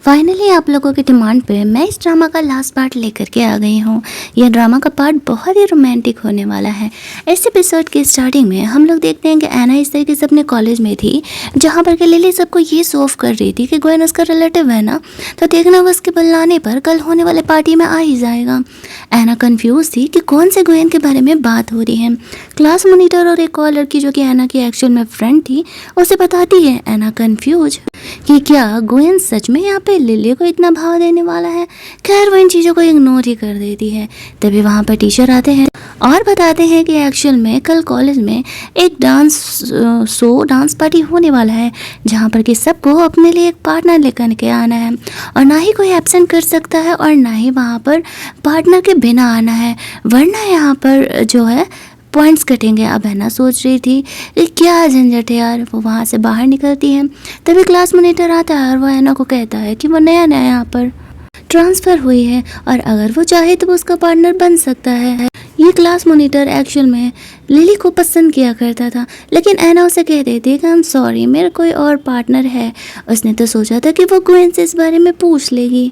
Finally आप लोगों की डिमांड पे मैं इस ड्रामा का लास्ट पार्ट लेकर के आ गई हूँ। यह ड्रामा का पार्ट बहुत ही रोमांटिक होने वाला है। इस एपिसोड के स्टार्टिंग में हम लोग देखते हैं कि एना इस तरीके से अपने कॉलेज में थी, जहाँ पर कि लिली सबको ये शो ऑफ कर रही थी कि गोयन उसका रिलेटिव है ना, तो देखना वो उसके बुलाने पर कल होने वाले पार्टी में आ ही जाएगा। एना कंफ्यूज थी कि कौन से गोयन के बारे में बात हो रही है। क्लास मॉनिटर और एक और लड़की जो कि एना की एक्चुअल में फ्रेंड थी उसे बताती है। एना कंफ्यूज कि क्या गोयन सच में यहाँ पे लिली को इतना भाव देने वाला है। खैर वो इन चीज़ों को इग्नोर ही कर देती है। तभी वहाँ पर टीचर आते हैं और बताते हैं कि एक्चुअल में कल कॉलेज में एक डांस पार्टी होने वाला है, जहाँ पर कि सबको अपने लिए एक पार्टनर लेकर के आना है और ना ही कोई एब्सेंट कर सकता है और ना ही वहाँ पर पार्टनर के बिना आना है, वरना यहाँ पर जो है पॉइंट्स कटेंगे। अब है ना सोच रही थी कि क्या झंझट है यार। वो वहाँ से बाहर निकलती है। तभी क्लास मॉनिटर आता है और वो है ना को कहता है कि वो नया नया यहाँ पर ट्रांसफ़र हुई है और अगर वो चाहे तो वो उसका पार्टनर बन सकता है। ये क्लास मॉनिटर एक्चुअल में लिली को पसंद किया करता था, लेकिन एना उसे कह देती है कि आई एम सॉरी, मेरा कोई और पार्टनर है। उसने तो सोचा था कि वो गोयन से इस बारे में पूछ लेगी।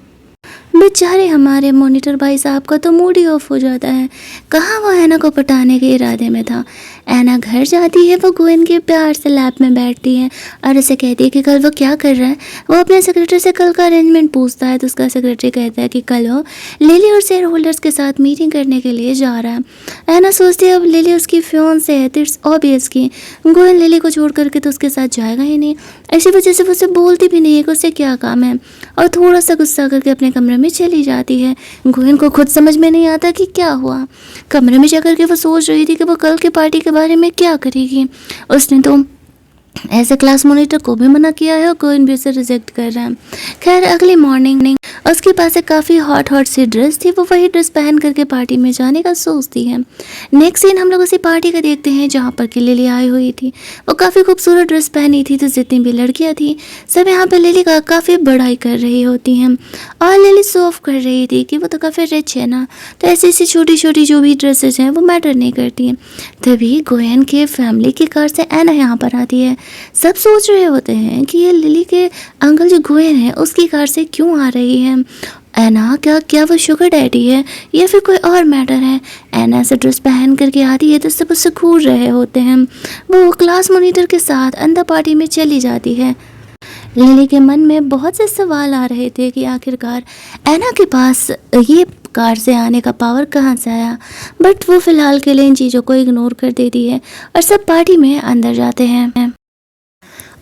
बेचारे हमारे मॉनिटर भाई साहब का तो मूड ही ऑफ हो जाता है। कहाँ वो एना को पटाने के इरादे में था। एना घर जाती है, वो गोयन के प्यार से लैब में बैठती है और उसे कहती है कि कल वो क्या कर रहा है। वो अपने सेक्रेटरी से कल का अरेंजमेंट पूछता है तो उसका सेक्रेटरी कहता है कि कल वो लिली और शेयर होल्डर्स के साथ मीटिंग करने के लिए जा रहा है। एना सोचती है अब लिली उसकी फियांसे है तो इट्स ऑब्वियस कि गोयन लिली को छोड़ करके तो उसके साथ जाएगा ही नहीं। इसी वजह से वो उसे बोलती भी नहीं है कि उससे क्या काम है और थोड़ा सा गुस्सा करके अपने कमरे में चली जाती है। गोयन को खुद समझ में नहीं आता कि क्या हुआ। कमरे में जाकर के वो सोच रही थी कि वो कल की पार्टी के बारे में क्या करेगी। उसने तो ऐसे क्लास मॉनिटर को भी मना किया है और गोयन भी उसे रिजेक्ट कर रहा है। खैर अगली मॉर्निंग उसके पास एक काफ़ी हॉट सी ड्रेस थी। वो वही ड्रेस पहन करके पार्टी में जाने का सोचती है। नेक्स्ट सीन हम लोग उसी पार्टी का देखते हैं जहाँ पर कि लिली आई हुई थी। वो काफ़ी खूबसूरत ड्रेस पहनी थी, तो जितनी भी लड़कियाँ थी सब यहाँ पर लिली का काफ़ी बड़ाई कर रही होती हैं और लिली शो ऑफ कर रही थी कि वो तो काफ़ी रिच है ना, तो ऐसी ऐसी छोटी छोटी जो भी ड्रेसेज हैं वो मैटर नहीं करती हैं। तभी गोयन के फैमिली की कार से एना यहाँ पर आती है। सब सोच रहे होते हैं कि ये लिली के अंकल जो गोयन है उसकी कार से क्यों आ रही है। एना क्या वो शुगर डैडी है या फिर कोई और मैटर है। एना से ड्रेस पहन करके आती है तो सब उससे घूर रहे होते हैं। वो क्लास मॉनिटर के साथ अंदर पार्टी में चली जाती है। लिली के मन में बहुत से सवाल आ रहे थे कि आखिरकार एना के पास ये कार से आने का पावर कहाँ से आया, बट वो फिलहाल के लिए इन चीज़ों को इग्नोर कर देती है और सब पार्टी में अंदर जाते हैं।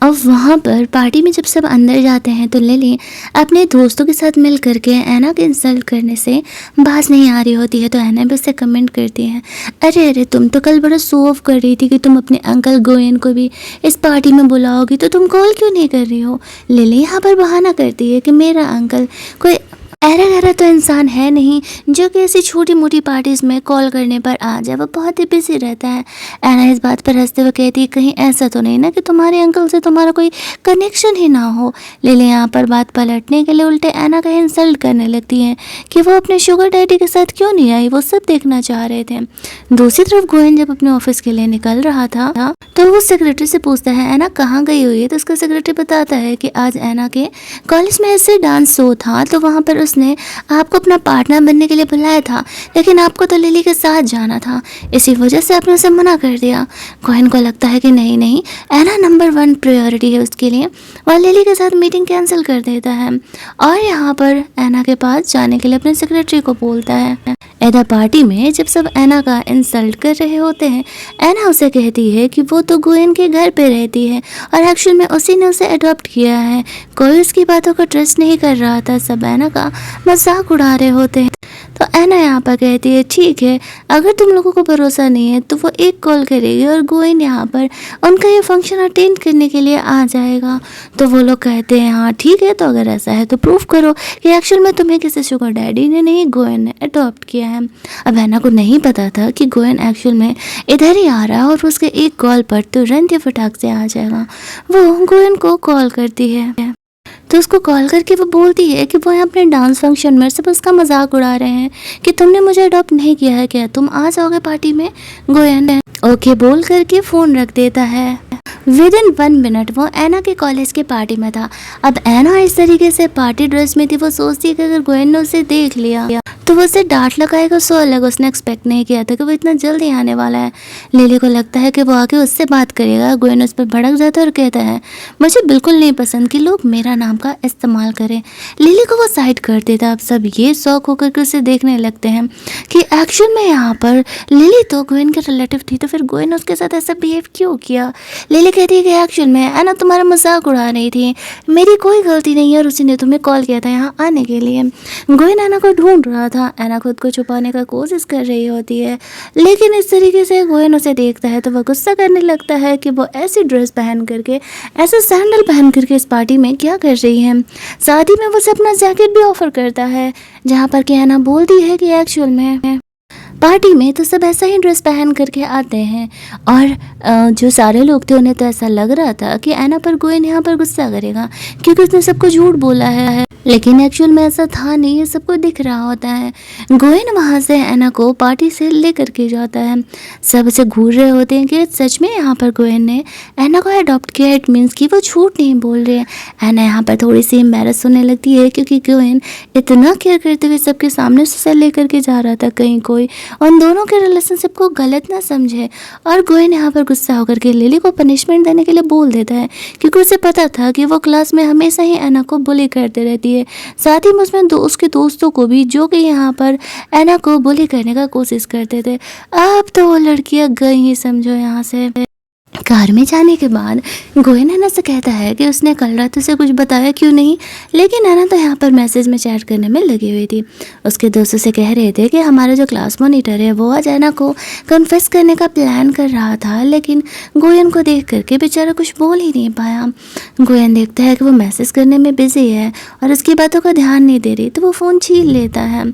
अब वहाँ पर पार्टी में जब सब अंदर जाते हैं तो लिली अपने दोस्तों के साथ मिल करके एना के इंसल्ट करने से बाज नहीं आ रही होती है। तो एना भी उससे कमेंट करती है, अरे अरे तुम तो कल बड़ा शो ऑफ कर रही थी कि तुम अपने अंकल गोयन को भी इस पार्टी में बुलाओगी, तो तुम कॉल क्यों नहीं कर रही हो। लिली यहाँ पर बहाना करती है कि मेरा अंकल कोई ऐरा तो इंसान है नहीं जो कि ऐसी छोटी मोटी पार्टीज में कॉल करने पर आ जाए, वो बहुत ही बिजी रहता है। एना इस बात पर हंसते हुए कहती है, कहीं ऐसा तो नहीं ना कि तुम्हारे अंकल से तुम्हारा कोई कनेक्शन ही ना हो। लिली यहाँ पर बात पलटने के लिए उल्टे एना का इंसल्ट करने लगती है कि वो अपने शुगर डैडी के साथ क्यों नहीं आई, वो सब देखना चाह रहे थे। दूसरी तरफ गोयन जब अपने ऑफिस के लिए निकल रहा था तो वो सेक्रेटरी से पूछता है एना कहाँ गई हुई है। तो उसका सेक्रेटरी बताता है कि आज एना के कॉलेज में ऐसे डांस शो था, तो वहाँ पर उसने आपको अपना पार्टनर बनने के लिए बुलाया था, लेकिन आपको तो लिली के साथ जाना था, इसी वजह से आपने उसे मना कर दिया। गोयन को लगता है कि नहीं एना नंबर 1 प्रायोरिटी है उसके लिए, वह लिली के साथ मीटिंग कैंसिल कर देता है और यहाँ पर एना के पास जाने के लिए अपने सेक्रेटरी को बोलता है। इधर पार्टी में जब सब एना का इंसल्ट कर रहे होते हैं, एना उसे कहती है कि वो तो गोयन के घर पे रहती है और एक्चुअल में उसी ने उसे अडॉप्ट किया है। कोई उसकी बातों को ट्रस्ट नहीं कर रहा था, सब एना का मजाक उड़ा रहे होते हैं। तो एना यहाँ पर कहती है, ठीक है अगर तुम लोगों को भरोसा नहीं है तो वो एक कॉल करेगी और गोयन यहाँ पर उनका ये फंक्शन अटेंड करने के लिए आ जाएगा। तो वो लोग कहते हैं हाँ ठीक है, तो अगर ऐसा है तो प्रूफ करो कि एक्चुअल में तुम्हें किसी शुगर डैडी ने नहीं गोयन ने अडॉप्ट किया है। अब एना को नहीं पता था कि गोयन एक्चुअल में इधर ही आ रहा है और उसके एक कॉल पर तुरंत ही फटाक से आ जाएगा। वो गोयन को कॉल करती है तो उसको कॉल करके वो बोलती है कि वो यहाँ अपने डांस फंक्शन में सब उसका मजाक उड़ा रहे हैं कि तुमने मुझे अडॉप्ट नहीं किया है क्या, तुम आ जाओगे पार्टी में। गोयन ओके बोल करके फ़ोन रख देता है। विद इन 1 मिनट वो ऐना के कॉलेज के पार्टी में था। अब ऐना इस तरीके से पार्टी ड्रेस में थी, वो सोचती है कि अगर गोयन ने उसे देख लिया तो वो उसे डांट लगाएगा। सो अलग उसने एक्सपेक्ट नहीं किया था कि वो इतना जल्दी आने वाला है। लिली को लगता है कि वो आके उससे बात करेगा। गोयन उस पर भड़क जाता है और कहता है, मुझे बिल्कुल नहीं पसंद कि लोग मेरा नाम का इस्तेमाल करें। लिली को वो साइड कर देता। अब सब ये शौक होकर के उसे देखने लगते हैं कि एक्चुअल में यहाँ पर लिली तो गोयन के रिलेटिव थी, तो फिर गोयन उसके साथ ऐसा बिहेव क्यों किया। लिली कहती है कि एक्चुअल में ऐना तुम्हारा मजाक उड़ा रही थी, मेरी कोई गलती नहीं है और उसी ने तुम्हें कॉल किया था यहाँ आने के लिए। गोयन ऐना को ढूंढ रहा था। ऐना खुद को छुपाने का कोशिश कर रही होती है, लेकिन इस तरीके से गोयन उसे देखता है तो वह गुस्सा करने लगता है कि वो ऐसी ड्रेस पहन करके, ऐसे सैंडल पहन करके इस पार्टी में क्या कर रही है। साथ ही में वो उसे अपना जैकेट भी ऑफर करता है, जहाँ पर कि ऐना बोलती है कि एक्चुअल में पार्टी में तो सब ऐसा ही ड्रेस पहन करके आते हैं। और जो सारे लोग थे उन्हें तो ऐसा लग रहा था कि ऐना पर गोयन यहाँ पर गुस्सा करेगा क्योंकि उसने सबको झूठ बोला है, लेकिन एक्चुअल में ऐसा था नहीं, ये सबको दिख रहा होता है। गोयन वहाँ से ऐना को पार्टी से ले करके जाता है। सब उसे घूर रहे होते हैं कि सच में यहाँ पर गोयन ने ऐना को अडॉप्ट किया, इट मीन्स कि वो झूठ नहीं बोल रहे हैं। ऐना यहाँ पर थोड़ी सी एम्बैरस होने लगती है क्योंकि गोयन इतना केयर करते हुए सबके सामने से ले करके जा रहा था, कहीं कोई उन दोनों के रिलेशनशिप को गलत ना समझे। और गोयन यहाँ पर गुस्सा होकर के लिली को पनिशमेंट देने के लिए बोल देता है क्योंकि उसे पता था कि वो क्लास में हमेशा ही ऐना को बुली करते रहती है, साथ ही में उसमें उसके दोस्तों को भी, जो कि यहाँ पर ऐना को बुली करने का कोशिश करते थे। अब तो वो लड़कियाँ गई ही समझो यहाँ से। कार में जाने के बाद गोयन ऐना से कहता है कि उसने कल रात उसे कुछ बताया क्यों नहीं, लेकिन ऐना तो यहाँ पर मैसेज में चैट करने में लगी हुई थी। उसके दोस्तों से कह रहे थे कि हमारा जो क्लास मॉनिटर है वो आज ऐना को कन्फेस करने का प्लान कर रहा था, लेकिन गोयन को देख करके बेचारा कुछ बोल ही नहीं पाया। गोयन देखता है कि वो मैसेज करने में बिजी है और उसकी बातों का ध्यान नहीं दे रही, तो वो फ़ोन छीन लेता है।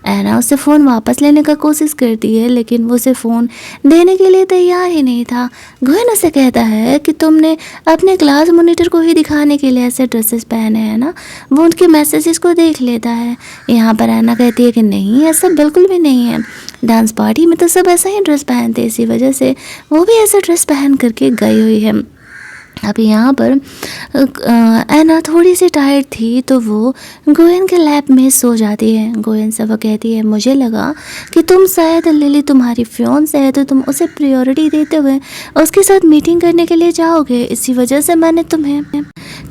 ऐना उससे फ़ोन वापस लेने का कोशिश करती है, लेकिन वो उसे फ़ोन देने के लिए तैयार ही नहीं था। गोयन उसे कहता है कि तुमने अपने क्लास मॉनिटर को ही दिखाने के लिए ऐसे ड्रेसेस पहने हैं ना। वो उनके मैसेजेस को देख लेता है। यहाँ पर ऐना कहती है कि नहीं, ऐसा बिल्कुल भी नहीं है, डांस पार्टी में तो सब ऐसा ही ड्रेस पहनते, इसी वजह से वो भी ऐसा ड्रेस पहन करके गई हुई है। अभी यहाँ पर ऐना थोड़ी सी टायर्ड थी तो वो गोयन के लैब में सो जाती है। गोयन से वो कहती है, मुझे लगा कि तुम शायद लिली तुम्हारी फियांसे है तो तुम उसे प्रायोरिटी देते हुए उसके साथ मीटिंग करने के लिए जाओगे, इसी वजह से मैंने तुम्हें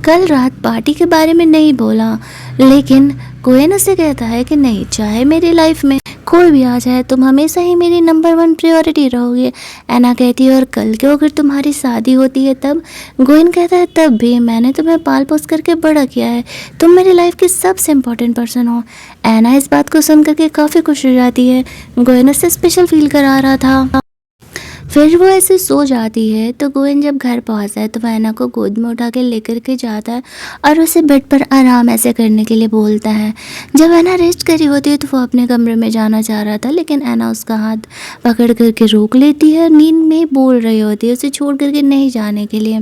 कल रात पार्टी के बारे में नहीं बोला। लेकिन गोयन उसे कहता है कि नहीं, चाहे मेरी लाइफ में कोई भी आ जाए तुम हमेशा ही मेरी नंबर 1 प्रायोरिटी रहोगे। ऐना कहती है और कल को अगर तुम्हारी शादी होती है तब। गोयन कहता है तब भी मैंने तुम्हें पाल पोस करके बड़ा किया है, तुम मेरी लाइफ की सबसे इम्पोर्टेंट पर्सन हो। ऐना इस बात को सुन करके काफ़ी खुश हो जाती है। गोयन उससे स्पेशल फील करा रहा था। फिर वो ऐसे सो जाती है तो गोयन जब घर पहुंचता है तो वह ऐना को गोद में उठा के लेकर के जाता है और उसे बेड पर आराम ऐसे करने के लिए बोलता है। जब ऐना रेस्ट करी होती है तो वो अपने कमरे में जाना चाह रहा था, लेकिन ऐना उसका हाथ पकड़ करके रोक लेती है। नींद में बोल रही होती है उसे छोड़ करके नहीं जाने के लिए।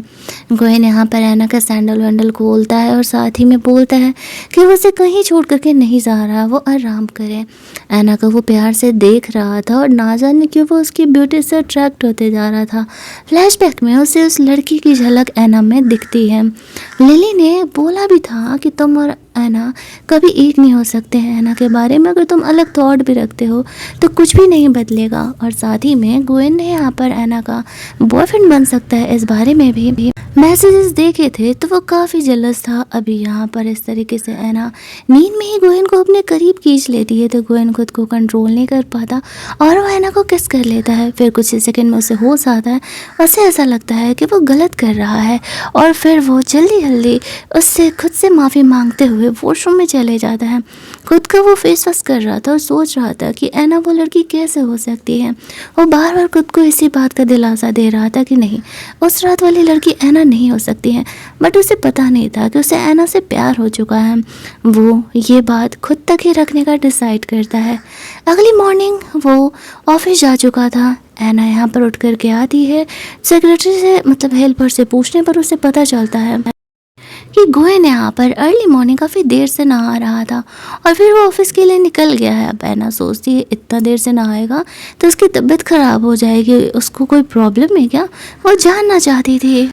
गोयन यहाँ पर ऐना का सैंडल वैंडल खोलता है और साथ ही में बोलता है कि वो उसे कहीं छोड़ करके नहीं जा रहा, वो आराम करे। ऐना को वो प्यार से देख रहा था और ना जाने क्यों वो उसकी ब्यूटी से अट्रैक्ट होते जा रहा था। फ्लैशबैक में उसे उस लड़की की झलक ऐना में दिखती है। लिली ने बोला भी था कि तुम और ऐना कभी एक नहीं हो सकते हैं। ऐना के बारे में अगर तुम अलग थॉट भी रखते हो तो कुछ भी नहीं बदलेगा। और साथ ही में गोयन ने यहाँ पर ऐना का बॉयफ्रेंड बन सकता है, इस बारे में भी मैसेजेस देखे थे तो वो काफ़ी जलस था। अभी यहाँ पर इस तरीके से ऐना नींद में ही गोयन को अपने करीब खींच लेती है तो गोयन खुद को कंट्रोल नहीं कर पाता और वो ऐना को किस कर लेता है। फिर कुछ ही सेकंड में उसे होश आता है, उसे ऐसा लगता है कि वो गलत कर रहा है और फिर वो जल्दी जल्दी उससे खुद से माफ़ी मांगते हुए वॉशरूम में चले जाता है। खुद का वो फेस वॉश कर रहा था और सोच रहा था कि ऐना वो लड़की कैसे हो सकती है। वो बार बार खुद को इसी बात का दिलासा दे रहा था कि नहीं, उस रात वाली लड़की ऐना नहीं हो सकती है, बट उसे पता नहीं था कि उसे ऐना से प्यार हो चुका है। वो ये बात खुद तक ही रखने का डिसाइड करता है। अगली मॉर्निंग वो ऑफिस जा चुका था। ऐना यहाँ पर उठ करके आती है। सेक्रेटरी से मतलब हेल्पर से पूछने पर उसे पता चलता है कि गोयन यहाँ पर अर्ली मॉर्निंग काफ़ी देर से नहा रहा था और फिर वो ऑफिस के लिए निकल गया है। अब ऐना सोचती है इतना देर से नहाएगा तो उसकी तबीयत ख़राब हो जाएगी, उसको कोई प्रॉब्लम है क्या, वो जानना चाहती थी।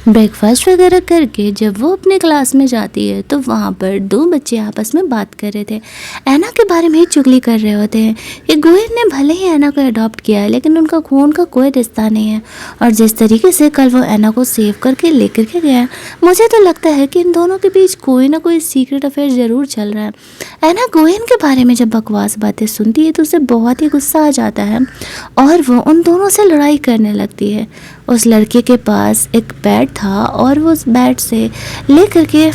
ब्रेकफास्ट वगैरह करके जब वो अपने क्लास में जाती है तो वहाँ पर दो बच्चे आपस में बात कर रहे थे, ऐना के बारे में ही चुगली कर रहे होते हैं कि गोयन ने भले ही ऐना को अडॉप्ट किया है लेकिन उनका खून का कोई रिश्ता नहीं है। और जिस तरीके से कल वो ऐना को सेव करके लेकर के गया, मुझे तो लगता है कि इन दोनों के बीच कोई ना कोई सीक्रेट अफेयर ज़रूर चल रहा है। ऐना गोयन के बारे में जब बकवास बातें सुनती है तो उसे बहुत ही गुस्सा आ जाता है और वो उन दोनों से लड़ाई करने लगती है। उस लड़के के पास एक बैट था और वो उस बैट से लेकर के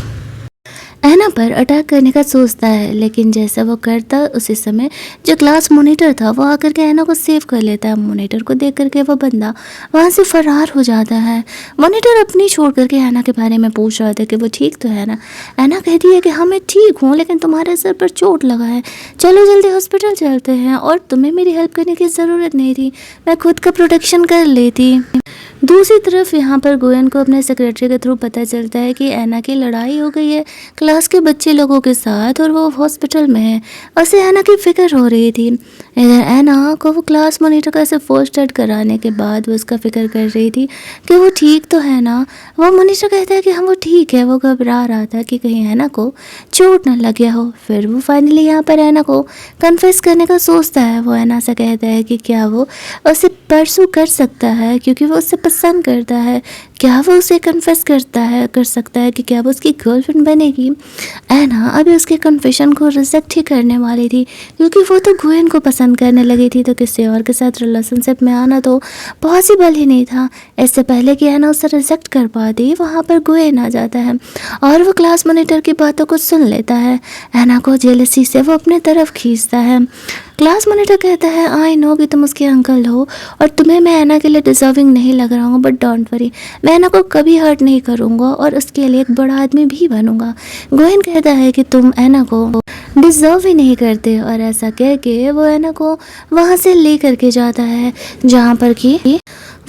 ऐना पर अटैक करने का सोचता है, लेकिन जैसा वो करता उसी समय जो क्लास मॉनिटर था वो आकर के ऐना को सेव कर लेता है। मॉनिटर को देख करके वो बंदा वहाँ से फरार हो जाता है। मॉनिटर अपनी छोड़ करके ऐना के बारे में पूछ रहा था कि वो ठीक तो है ना। ऐना कहती है कि हाँ मैं ठीक हूँ लेकिन तुम्हारे सर पर चोट लगा है, चलो जल्दी हॉस्पिटल चलते हैं और तुम्हें मेरी हेल्प करने की ज़रूरत नहीं थी, मैं खुद का प्रोटेक्शन कर लेती। दूसरी तरफ यहाँ पर गोयन को अपने सेक्रेटरी के थ्रू पता चलता है कि ऐना की लड़ाई हो गई है क्लास के बच्चे लोगों के साथ और वो हॉस्पिटल में है। उसे ऐना की फिक्र हो रही थी। इधर ऐना को वो क्लास मॉनिटर का से फर्स्ट एड कराने के बाद वो उसका फिक्र कर रही थी कि वो ठीक तो है ना। वो मॉनिटर कहता है कि हाँ वो ठीक है, वो घबरा रहा था कि कहीं ऐना को चोट न लग गया हो। फिर वो फाइनली यहाँ पर ऐना को कन्फेस करने का सोचता है। वो ऐना से कहता है कि क्या वो उसे परसू कर सकता है क्योंकि वो उससे पसंद करता है, क्या वो उसे कन्फेस कर सकता है कि क्या वो उसकी गर्लफ्रेंड बनेगी। ऐना अभी उसके कन्फेशन को रिजेक्ट ही करने वाली थी क्योंकि वो तो गोयन को पसंद करने लगी थी, तो किसी और के साथ रिलेशनशिप में आना तो पॉसिबल ही नहीं था। इससे पहले कि ऐना उसे रिजेक्ट कर पाती वहाँ पर गोयन आ जाता है और वो क्लास मॉनिटर की बातों को सुन लेता है। ऐना को जेलसी से वो अपने तरफ खींचता है। क्लास मॉनिटर कहता है आई नो कि तुम उसके अंकल हो और तुम्हें मैं ऐना के लिए डिजर्विंग नहीं लग रहा हूँ, बट डोंट वरी, मैं ऐना को कभी हर्ट नहीं करूँगा और उसके लिए एक बड़ा आदमी भी बनूंगा। गोयन कहता है कि तुम ऐना को डिजर्व ही नहीं करते और ऐसा कह के वो ऐना को वहाँ से ले करके जाता है जहाँ पर कि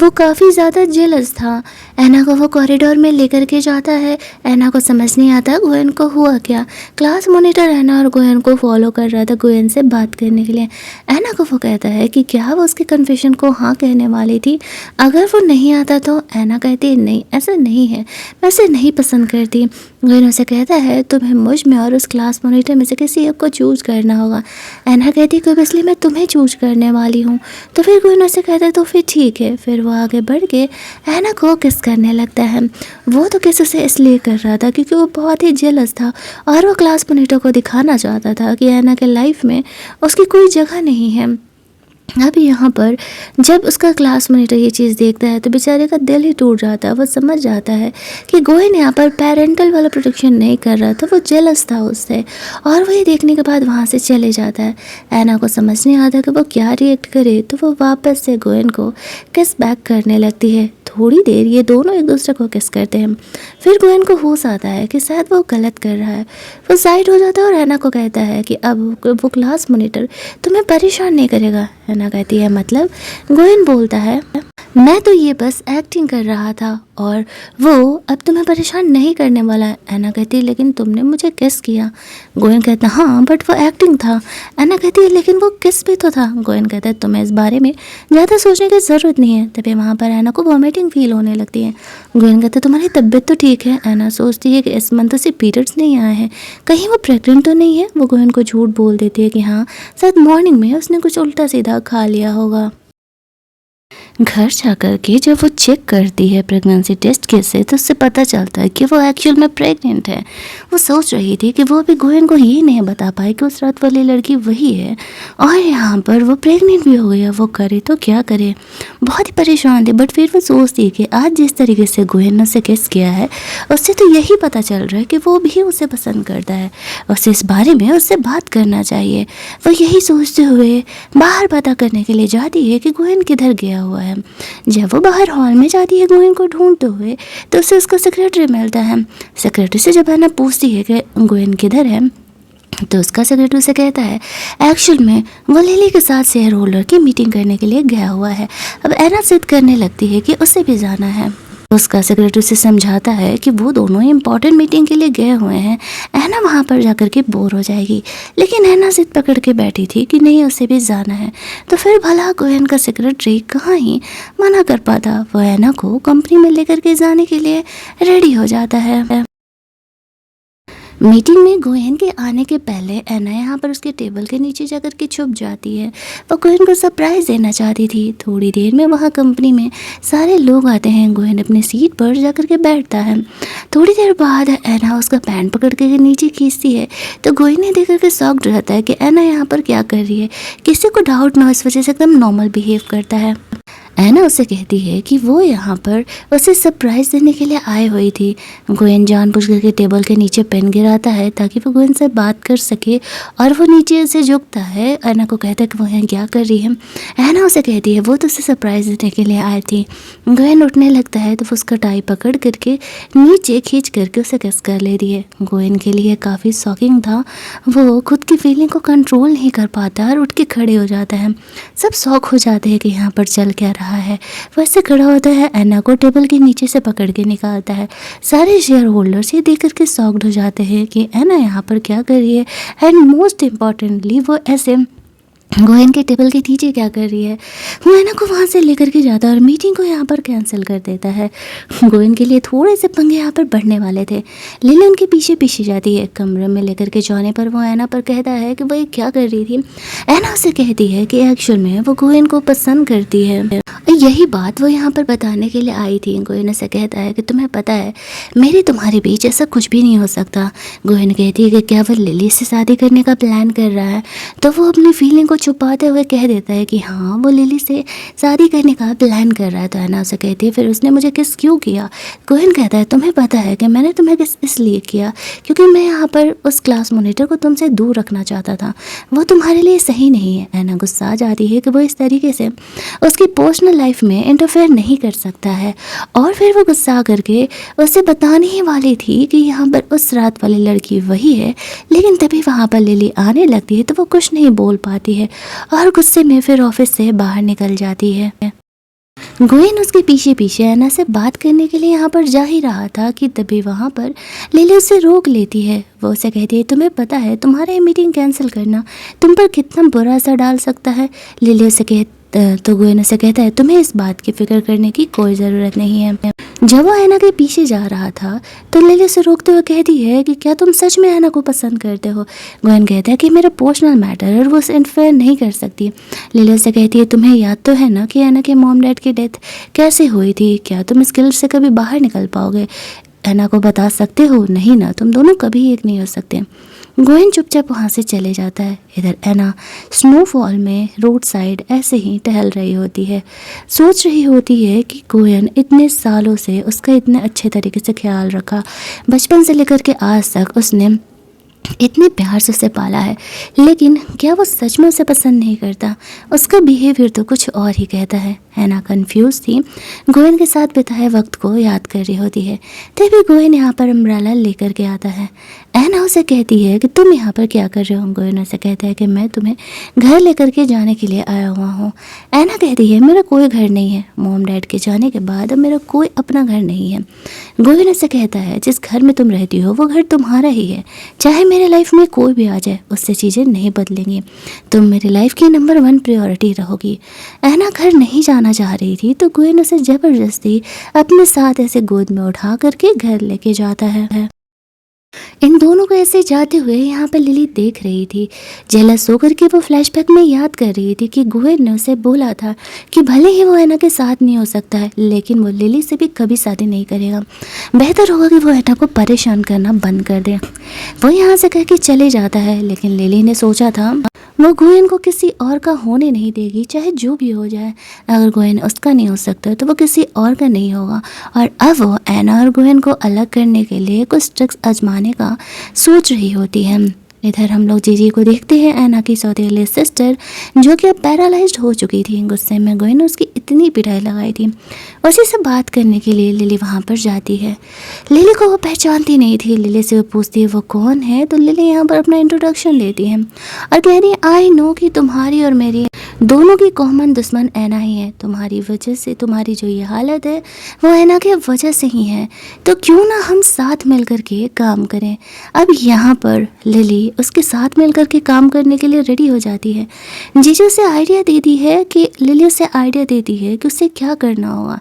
वो काफ़ी ज़्यादा जेलस था। ऐना को वो कॉरिडोर में लेकर के जाता है। ऐना को समझ नहीं आता गोयन को हुआ क्या। क्लास मॉनिटर ऐना और गोयन को फॉलो कर रहा था गोयन से बात करने के लिए। ऐना को वो कहता है कि क्या वो उसके कन्फेशन को हाँ कहने वाली थी, अगर वो नहीं आता तो। ऐना कहती है नहीं ऐसा नहीं है, मैं उसे नहीं पसंद करती। गोयन उसे कहता है तुम्हें मुझ में और उस क्लास मॉनिटर में से किसी एक को चूज करना होगा। ऐना कहती है कि इसलिए मैं तुम्हें चूज करने वाली हूँ। तो फिर गोयन उसे कहता है तो फिर ठीक है। फिर वो आगे बढ़ के ऐना को किस करने लगता है। वो तो किस उसे इसलिए कर रहा था क्योंकि वो बहुत ही जेलस था और वो क्लास मॉनिटर को दिखाना चाहता था कि ऐना के लाइफ में उसकी कोई जगह नहीं है। अब यहाँ पर जब उसका क्लास मॉनिटर ये चीज़ देखता है तो बेचारे का दिल ही टूट जाता है। वो समझ जाता है कि गोयन यहाँ पर पेरेंटल वाला प्रोटेक्शन नहीं कर रहा था, वो जेलस था उससे, और वही देखने के बाद वहाँ से चले जाता है। ऐना को समझ नहीं आता कि वो क्या रिएक्ट करे, तो वो वापस से गोयन को किस बैक करने लगती है। थोड़ी देर ये दोनों एक दूसरे को किस करते हैं। फिर गोयन को होश आता है कि शायद वो गलत कर रहा है। वो साइड हो जाता है और ऐना को कहता है कि अब वो क्लास मॉनिटर तुम्हें परेशान नहीं करेगा। ऐना कहती है मतलब। गोयन बोलता है मैं तो ये बस एक्टिंग कर रहा था और वो अब तुम्हें परेशान नहीं करने वाला है। ऐना कहती है लेकिन तुमने मुझे किस किया। गोयन कहता है हाँ बट वो एक्टिंग था। ऐना कहती है लेकिन वो किस भी तो था। गोयन कहता है तुम्हें इस बारे में ज़्यादा सोचने की ज़रूरत नहीं है। तभी वहाँ पर ऐना को वॉमिटिंग फील होने लगती है। गोयन कहता है तुम्हारी तबीयत तो ठीक है। ऐना सोचती है कि इस मंथ से पीरियड्स नहीं आए हैं, कहीं वो प्रेग्नेंट तो नहीं है। वो गोयन को झूठ बोल देती है कि हाँ शायद मॉर्निंग में उसने कुछ उल्टा सीधा खा लिया होगा। घर जाकर के जब वो चेक करती है प्रेगनेंसी टेस्ट के से तो उससे पता चलता है कि वो एक्चुअल में प्रेग्नेंट है। वो सोच रही थी कि वो अभी गोयन को ये नहीं बता पाई कि उस रात वाली लड़की वही है और यहाँ पर वो प्रेग्नेंट भी हो गया। वो करे तो क्या करे, बहुत ही परेशान थी। बट फिर वो सोचती है कि आज जिस तरीके से गोयन ने उसे किस किया है उससे तो यही पता चल रहा है कि वो भी उसे पसंद करता है, उसे इस बारे में उससे बात करना चाहिए। वो यही सोचते हुए बाहर पता करने के लिए जाती है कि गोयन किधर गया हुआ है। जब वो बाहर हॉल में जाती है गोयन को ढूंढते हुए तो उसे उसका सेक्रेटरी मिलता है। सेक्रेटरी से जब ऐना पूछती है कि गोयन किधर है तो उसका सेक्रेटरी से कहता है एक्चुअल में वो लिली के साथ शेयर होल्डर की मीटिंग करने के लिए गया हुआ है। अब ऐना जिद करने लगती है कि उसे भी जाना है। उसका सेक्रेटरी उसे समझाता है कि वो दोनों इम्पोर्टेंट मीटिंग के लिए गए हुए हैं, ऐना वहाँ पर जाकर के बोर हो जाएगी। लेकिन ऐना जिद पकड़ के बैठी थी कि नहीं, उसे भी जाना है। तो फिर भला गोयन का सेक्रेटरी कहाँ ही मना कर पाता। वो ऐना को कंपनी में लेकर के जाने के लिए रेडी हो जाता है। मीटिंग में गोयन के आने के पहले ऐना यहाँ पर उसके टेबल के नीचे जाकर के छुप जाती है। वो गोयन को सरप्राइज देना चाहती थी। थोड़ी देर में वहाँ कंपनी में सारे लोग आते हैं। गोयन अपनी सीट पर जाकर के बैठता है। थोड़ी देर बाद ऐना उसका पैंट पकड़ के नीचे खींचती है तो गोयन ने देख करके शॉक्ड रहता है कि ऐना यहाँ पर क्या कर रही है। किसी को डाउट ना, इस वजह से एकदम नॉर्मल बिहेव करता है। ऐना उसे कहती है कि वो यहाँ पर उसे सरप्राइज देने के लिए आई हुई थी। गोयन जानबूझ करके टेबल के नीचे पेन गिराता है ताकि वो गोयन से बात कर सके और वो नीचे से झुकता है। ऐना को कहता है कि वो यहाँ क्या कर रही है। ऐना उसे कहती है वो तो उसे सरप्राइज देने के लिए आई थी। गोयन उठने लगता है तो वो उसका टाई पकड़ करके नीचे खींच करके उसे किस कर लेती है। गोयन के लिए काफ़ी शॉकिंग था। वो खुद की फीलिंग को कंट्रोल नहीं कर पाता और उठ के खड़े हो जाता है। सब शौक हो जाते हैं कि यहाँ पर चल क्या रहा है। वैसे खड़ा होता है, ऐना को टेबल के नीचे से पकड़ के निकालता है। सारे शेयर होल्डर्स ये देख करके शॉक्ड हो जाते हैं कि ऐना यहाँ पर क्या कर रही है एंड मोस्ट इम्पॉर्टेंटली वो ऐसे गोयन के टेबल के नीचे क्या कर रही है। वो ऐना को वहाँ से लेकर के जाता है और मीटिंग को यहाँ पर कैंसिल कर देता है। गोयन के लिए थोड़े से पंगे यहाँ पर बढ़ने वाले थे। लिली उनके पीछे पीछे जाती है। कमरे में लेकर के जाने पर वो ऐना पर कहता है कि वो ये क्या कर रही थी। ऐना उसे कहती है कि एक्चुअल में वो गोयन को पसंद करती है। यही बात वो यहाँ पर बताने के लिए आई थी। गोयन उसे कहता है कि तुम्हें पता है मेरे तुम्हारे बीच ऐसा कुछ भी नहीं हो सकता। गोयन कहती है कि क्या वो लिली से शादी करने का प्लान कर रहा है। तो वो अपनी फीलिंग को छुपाते हुए कह देता है कि हाँ, वो लिली से शादी करने का प्लान कर रहा है। तो ऐना उसे कहती है फिर उसने मुझे किस क्यों किया। गोयन कहता है तुम्हें पता है कि मैंने तुम्हें किस इसलिए किया क्योंकि मैं यहाँ पर उस क्लास मॉनिटर को तुमसे दूर रखना चाहता था। वो तुम्हारे लिए सही नहीं है। ऐना गुस्सा आ जाती है कि वो इस तरीके से उसकी पर्सनल लाइफ में इंटरफेयर नहीं कर सकता है। और फिर वो गुस्सा करके उसे बताने ही वाली थी कि यहाँ पर उस रात वाली लड़की वही है। लेकिन तभी वहाँ पर लिली आने लगती है तो वो कुछ नहीं बोल पाती है और गुस्से में फिर ऑफिस से बाहर निकल जाती है। गोयन उसके पीछे पीछे ऐना से बात करने के लिए यहाँ पर जा ही रहा था कि तभी वहाँ पर लिली उसे रोक लेती है। वो उसे कहती है तुम्हें पता है तुम्हारा ये मीटिंग कैंसिल करना तुम पर कितना बुरा असर डाल सकता है। लिली उसे तो गोयन उसे कहता है तुम्हें इस बात की फिक्र करने की कोई ज़रूरत नहीं है। जब वो ऐना के पीछे जा रहा था तो लिली उसे रोकते हुए कहती है कि क्या तुम सच में ऐना को पसंद करते हो। गोयन कहता है कि मेरा पर्सनल मैटर है और वो उसे इंटरफेयर नहीं कर सकती। लिली उसे कहती है तुम्हें याद तो है ना कि ऐना के मॉम डैड की डेथ कैसे हुई थी। क्या तुम इस गिल्ट से कभी बाहर निकल पाओगे। ऐना को बता सकते हो। नहीं ना, तुम दोनों कभी एक नहीं हो सकते। गोयन चुपचाप वहाँ से चले जाता है। इधर ऐना स्नोफॉल में रोड साइड ऐसे ही टहल रही होती है। सोच रही होती है कि गोयन इतने सालों से उसका इतने अच्छे तरीके से ख्याल रखा। बचपन से लेकर के आज तक उसने इतने प्यार से उसे पाला है, लेकिन क्या वो सच में उसे पसंद नहीं करता। उसका बिहेवियर तो कुछ और ही कहता है। ऐना कंफ्यूज थी। गोयन के साथ बिताए वक्त को याद कर रही होती है। तभी गोयन यहाँ पर अम्ब्रेला लेकर के आता है। ऐना उसे कहती है कि तुम यहाँ पर क्या कर रहे हो। गोयन उसे कहता है कि मैं तुम्हें घर लेकर के जाने के लिए आया हुआ हूँ। ऐना कहती है मेरा कोई घर नहीं है। मॉम डैड के जाने के बाद अब मेरा कोई अपना घर नहीं है। गोयन उसे कहता है जिस घर में तुम रहती हो वो घर तुम्हारा ही है। चाहे मेरे लाइफ में कोई भी आ जाए उससे चीज़ें नहीं बदलेंगी। तुम मेरी लाइफ की नंबर 1 प्रायोरिटी रहोगी। ऐना घर नहीं जाना चाह रही थी तो गोयन उसे ज़बरदस्ती अपने साथ ऐसे गोद में उठा करके घर लेके जाता है। इन दोनों को ऐसे जाते हुए यहाँ पर लिली देख रही थी। जेलस होकर के वो फ्लैशबैक में याद कर रही थी कि गोयन ने उसे बोला था कि भले ही वो ऐना के साथ नहीं हो सकता है लेकिन वो लिली से भी कभी शादी नहीं करेगा। बेहतर होगा कि वो ऐना को परेशान करना बंद कर दे। वो यहाँ से कह के चले जाता है। लेकिन लिली ने सोचा था वो गोयन को किसी और का होने नहीं देगी, चाहे जो भी हो जाए। अगर गोयन उसका नहीं हो सकता तो वो किसी और का नहीं होगा। और अब वो ऐना और गोयन को अलग करने के लिए कुछ ट्रिक्स आजमाने का सोच रही होती है। इधर हम लोग जीजी को देखते हैं, ऐना की सौतेली सिस्टर जो कि अब पैरालाइज्ड हो चुकी थी। गुस्से में गोयन ने उसकी इतनी पिटाई लगाई थी। उसी से बात करने के लिए लिली वहाँ पर जाती है। लिली को वो पहचानती नहीं थी। लिली से वो पूछती है वो कौन है। तो लिली यहाँ पर अपना इंट्रोडक्शन लेती है और कह रही है आई नो कि तुम्हारी और मेरी दोनों की कॉमन दुश्मन ऐना ही है। तुम्हारी वजह से तुम्हारी जो ये हालत है वो ऐना की वजह से ही है, तो क्यों ना हम साथ मिल कर के काम करें। अब यहाँ पर लिली उसके साथ मिल कर के काम करने के लिए रेडी हो जाती है। जीजू उसे आइडिया देती है कि लिली उसे आइडिया देती है कि उसे क्या करना होगा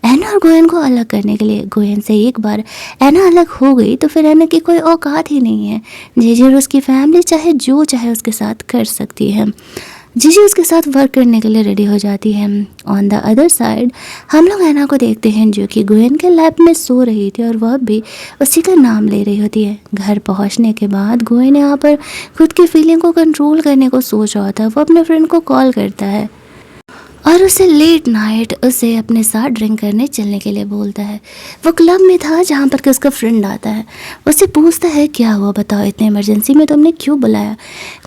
ऐना और गोयन को अलग करने के लिए। गोयन से एक बार ऐना अलग हो गई तो फिर ऐना की कोई औकात ही नहीं है। जीजू और उसकी फैमिली चाहे जो चाहे उसके साथ कर सकती है। जीजी उसके साथ वर्क करने के लिए रेडी हो जाती है। ऑन द अदर साइड हम लोग ऐना को देखते हैं जो कि गोयन के लैब में सो रही थी और वह भी उसी का नाम ले रही होती है। घर पहुंचने के बाद गोयन यहाँ पर खुद की फीलिंग को कंट्रोल करने को सोच रहा था। वो अपने फ्रेंड को कॉल करता है और उसे लेट नाइट उसे अपने साथ ड्रिंक करने चलने के लिए बोलता है। वो क्लब में था जहाँ पर कि उसका फ्रेंड आता है। उससे पूछता है क्या हुआ, बताओ इतने इमरजेंसी में तुमने क्यों बुलाया।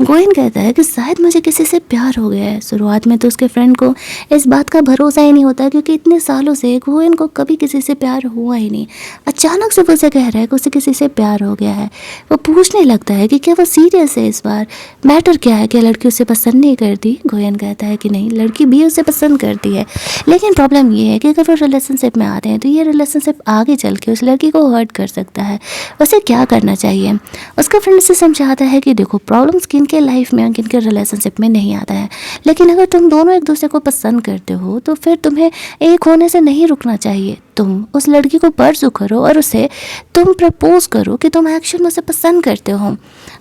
गोयन कहता है कि शायद मुझे किसी से प्यार हो गया है। शुरुआत में तो उसके फ्रेंड को इस बात का भरोसा ही नहीं होता क्योंकि इतने सालों से गोयन को कभी किसी से प्यार हुआ ही नहीं। अचानक से वो उसे कह रहा है कि उसे किसी से प्यार हो गया है। वो पूछने लगता है कि क्या वो सीरियस है, इस बार मैटर क्या है, क्या लड़की उसे पसंद नहीं करती। गोयन कहता है कि नहीं, लड़की भी उसे पसंद करती है, लेकिन प्रॉब्लम ये है कि अगर वो रिलेशनशिप में आते हैं तो ये रिलेशनशिप आगे चल के उस लड़की को हर्ट कर सकता है। उसे क्या करना चाहिए। उसका फ्रेंड से समझाता है कि देखो प्रॉब्लम्स किन के लाइफ में किन के रिलेशनशिप में नहीं आता है, लेकिन अगर तुम दोनों एक दूसरे को पसंद करते हो तो फिर तुम्हें एक होने से नहीं रुकना चाहिए। तुम उस लड़की को परसू करो और उसे तुम प्रपोज करो कि तुम एक्शन में उसे पसंद करते हो।